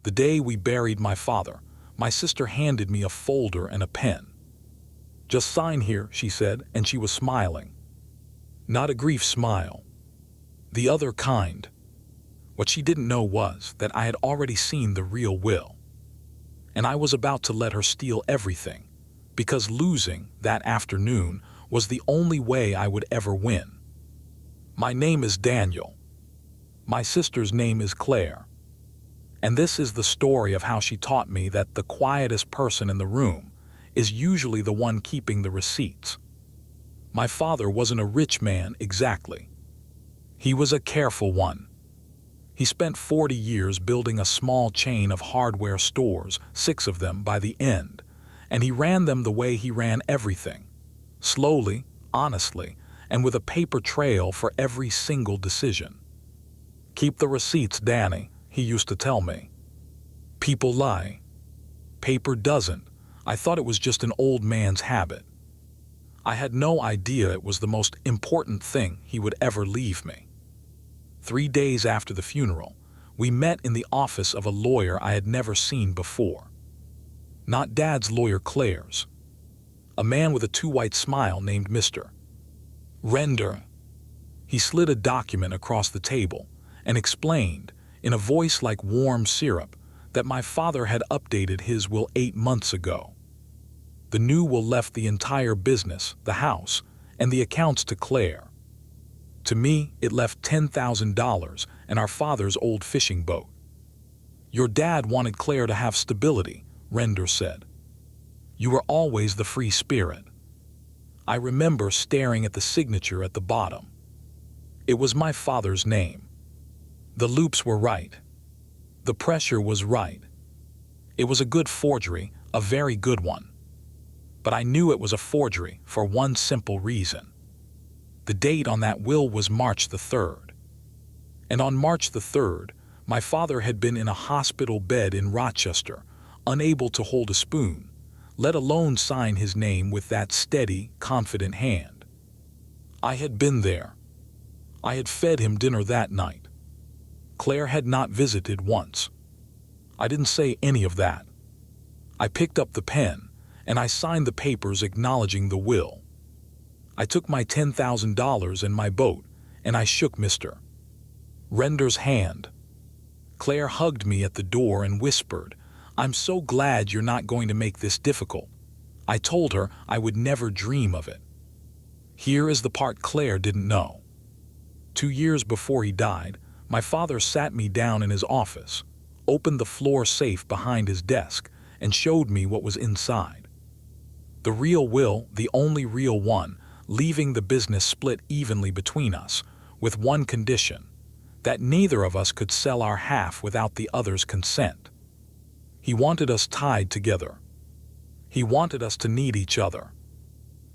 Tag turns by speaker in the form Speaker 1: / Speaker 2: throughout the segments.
Speaker 1: The day we buried my father, my sister handed me a folder and a pen. "Just sign here," she said, and she was smiling. Not a grief smile. The other kind. What she didn't know was that I had already seen the real will. And I was about to let her steal everything, because losing that afternoon was the only way I would ever win. My name is Daniel. My sister's name is Claire. And this is the story of how she taught me that the quietest person in the room is usually the one keeping the receipts. My father wasn't a rich man exactly. He was a careful one. He spent 40 years building a small chain of hardware stores, 6 of them by the end, and he ran them the way he ran everything. Slowly, honestly, and with a paper trail for every single decision. "Keep the receipts, Danny," he used to tell me. "People lie. Paper doesn't." I thought it was just an old man's habit. I had no idea it was the most important thing he would ever leave me. 3 days after the funeral, we met in the office of a lawyer I had never seen before. Not Dad's lawyer, Claire's. A man with a too-white smile named Mr. Render. He slid a document across the table and explained, in a voice like warm syrup, that my father had updated his will 8 months ago. The new will left the entire business, the house, and the accounts to Claire. To me, it left $10,000 and our father's old fishing boat. "Your dad wanted Claire to have stability," Render said. "You were always the free spirit." I remember staring at the signature at the bottom. It was my father's name. The loops were right. The pressure was right. It was a good forgery, a very good one. But I knew it was a forgery for one simple reason. The date on that will was March the 3rd. And on March the 3rd, my father had been in a hospital bed in Rochester, unable to hold a spoon, let alone sign his name with that steady, confident hand. I had been there. I had fed him dinner that night. Claire had not visited once. I didn't say any of that. I picked up the pen, and I signed the papers acknowledging the will. I took my $10,000 and my boat, and I shook Mr. Render's hand. Claire hugged me at the door and whispered, "I'm so glad you're not going to make this difficult." I told her I would never dream of it. Here is the part Claire didn't know. 2 years before he died, my father sat me down in his office, opened the floor safe behind his desk, and showed me what was inside. The real will, the only real one, leaving the business split evenly between us, with one condition, that neither of us could sell our half without the other's consent. He wanted us tied together. He wanted us to need each other.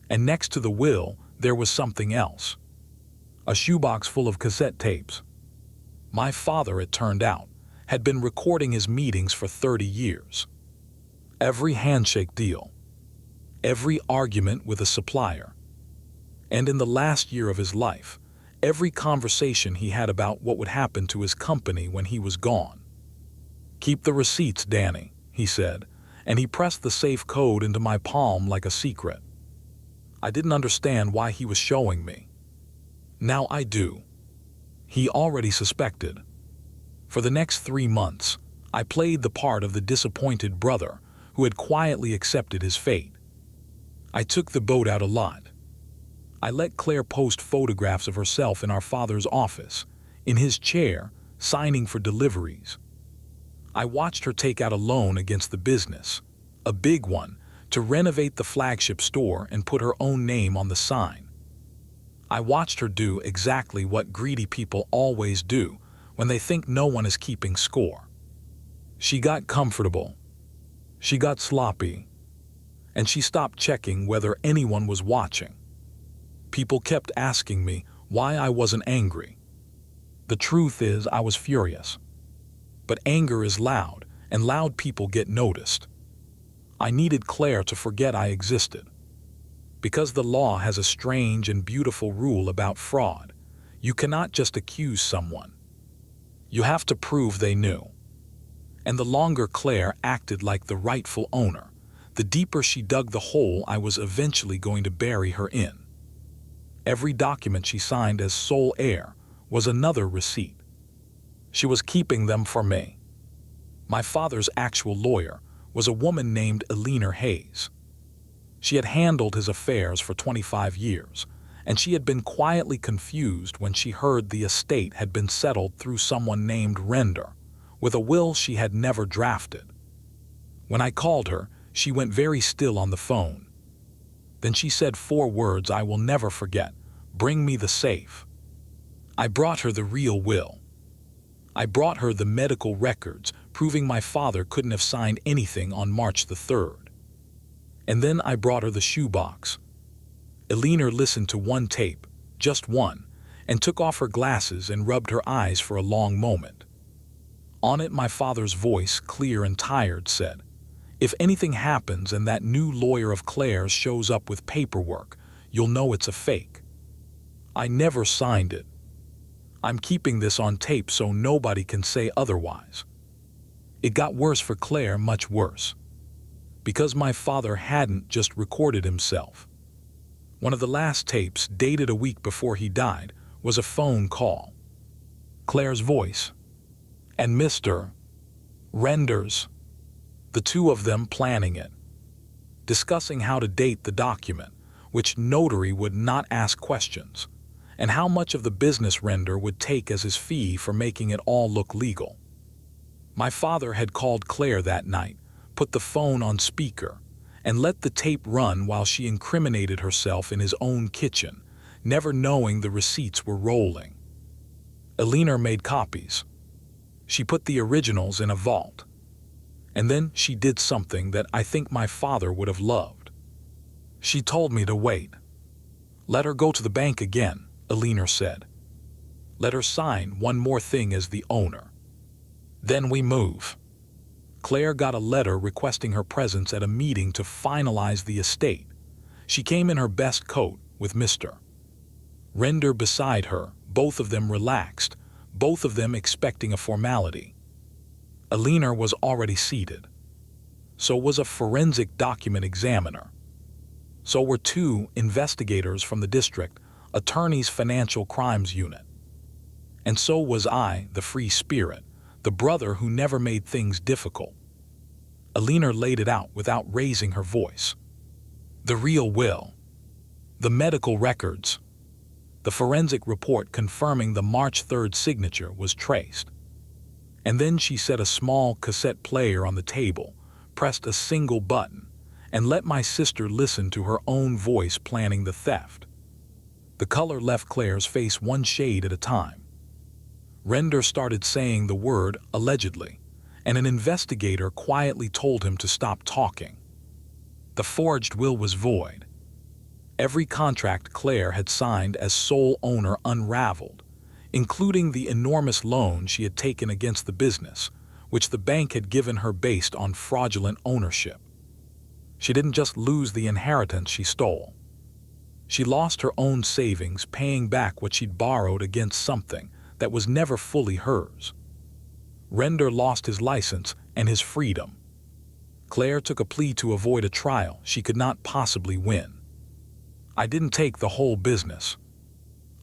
Speaker 1: And next to the will, there was something else. A shoebox full of cassette tapes. My father, it turned out, had been recording his meetings for 30 years. Every handshake deal. Every argument with a supplier. And in the last year of his life, every conversation he had about what would happen to his company when he was gone. "Keep the receipts, Danny," he said, and he pressed the safe code into my palm like a secret. I didn't understand why he was showing me. Now I do. He already suspected. For the next 3 months, I played the part of the disappointed brother who had quietly accepted his fate. I took the boat out a lot. I let Claire post photographs of herself in our father's office, in his chair, signing for deliveries. I watched her take out a loan against the business, a big one, to renovate the flagship store and put her own name on the sign. I watched her do exactly what greedy people always do when they think no one is keeping score. She got comfortable. She got sloppy. And she stopped checking whether anyone was watching. People kept asking me why I wasn't angry. The truth is, I was furious. But anger is loud, and loud people get noticed. I needed Claire to forget I existed. Because the law has a strange and beautiful rule about fraud. You cannot just accuse someone. You have to prove they knew. And the longer Claire acted like the rightful owner, the deeper she dug the hole I was eventually going to bury her in. Every document she signed as sole heir was another receipt. She was keeping them for me. My father's actual lawyer was a woman named Eleanor Hayes. She had handled his affairs for 25 years, and she had been quietly confused when she heard the estate had been settled through someone named Render, with a will she had never drafted. When I called her, she went very still on the phone. Then she said 4 words I will never forget: "Bring me the safe." I brought her the real will. I brought her the medical records proving my father couldn't have signed anything on March the 3rd. And then I brought her the shoebox. Eleanor listened to one tape, just one, and took off her glasses and rubbed her eyes for a long moment. On it, my father's voice, clear and tired, said, "If anything happens and that new lawyer of Claire's shows up with paperwork, you'll know it's a fake. I never signed it. I'm keeping this on tape so nobody can say otherwise." It got worse for Claire, much worse. Because my father hadn't just recorded himself. One of the last tapes, dated a week before he died, was a phone call. Claire's voice. And Mr. Render's. The two of them planning it. Discussing how to date the document, which notary would not ask questions, and how much of the business Render would take as his fee for making it all look legal. My father had called Claire that night, put the phone on speaker, and let the tape run while she incriminated herself in his own kitchen, never knowing the receipts were rolling. Eleanor made copies. She put the originals in a vault. And then she did something that I think my father would have loved. She told me to wait. "Let her go to the bank again," Eleanor said. "Let her sign one more thing as the owner. Then we move." Claire got a letter requesting her presence at a meeting to finalize the estate. She came in her best coat with Mr. Render beside her, both of them relaxed, both of them expecting a formality. Eleanor was already seated. So was a forensic document examiner. So were 2 investigators from the district attorney's financial crimes unit. And so was I, the free spirit, the brother who never made things difficult. Eleanor laid it out without raising her voice. The real will. The medical records. The forensic report confirming the March 3rd signature was traced. And then she set a small cassette player on the table, pressed a single button, and let my sister listen to her own voice planning the theft. The color left Claire's face one shade at a time. Render started saying the word allegedly, and an investigator quietly told him to stop talking. The forged will was void. Every contract Claire had signed as sole owner unraveled, including the enormous loan she had taken against the business, which the bank had given her based on fraudulent ownership. She didn't just lose the inheritance she stole. She lost her own savings paying back what she'd borrowed against something that was never fully hers. Render lost his license and his freedom. Claire took a plea to avoid a trial she could not possibly win. I didn't take the whole business.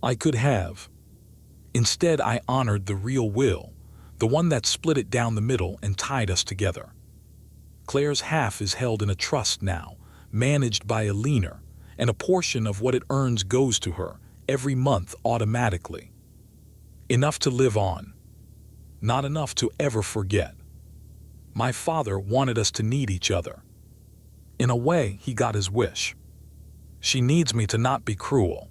Speaker 1: I could have. Instead, I honored the real will, the one that split it down the middle and tied us together. Claire's half is held in a trust now, managed by Eleanor, and a portion of what it earns goes to her every month automatically. Enough to live on. Not enough to ever forget. My father wanted us to need each other. In a way, he got his wish. She needs me to not be cruel.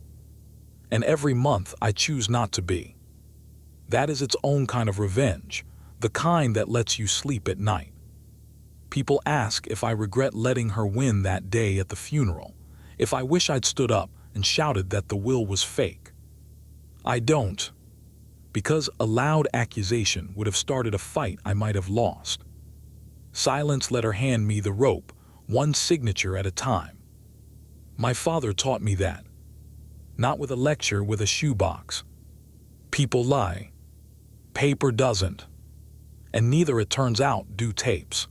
Speaker 1: And every month I choose not to be. That is its own kind of revenge, the kind that lets you sleep at night. People ask if I regret letting her win that day at the funeral, if I wish I'd stood up and shouted that the will was fake. I don't. Because a loud accusation would have started a fight I might have lost. Silence let her hand me the rope, one signature at a time. My father taught me that. Not with a lecture with a shoebox. People lie. Paper doesn't. and neither, it turns out, do tapes.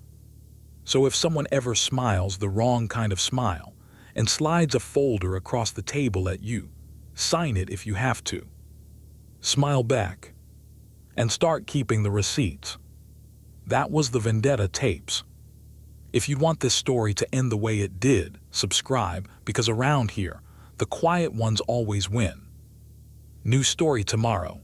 Speaker 1: So if someone ever smiles the wrong kind of smile and slides a folder across the table at you, sign it if you have to. Smile back. And start keeping the receipts. That was the Vendetta Tapes. If you want this story to end the way it did, subscribe, because around here, the quiet ones always win. New story tomorrow.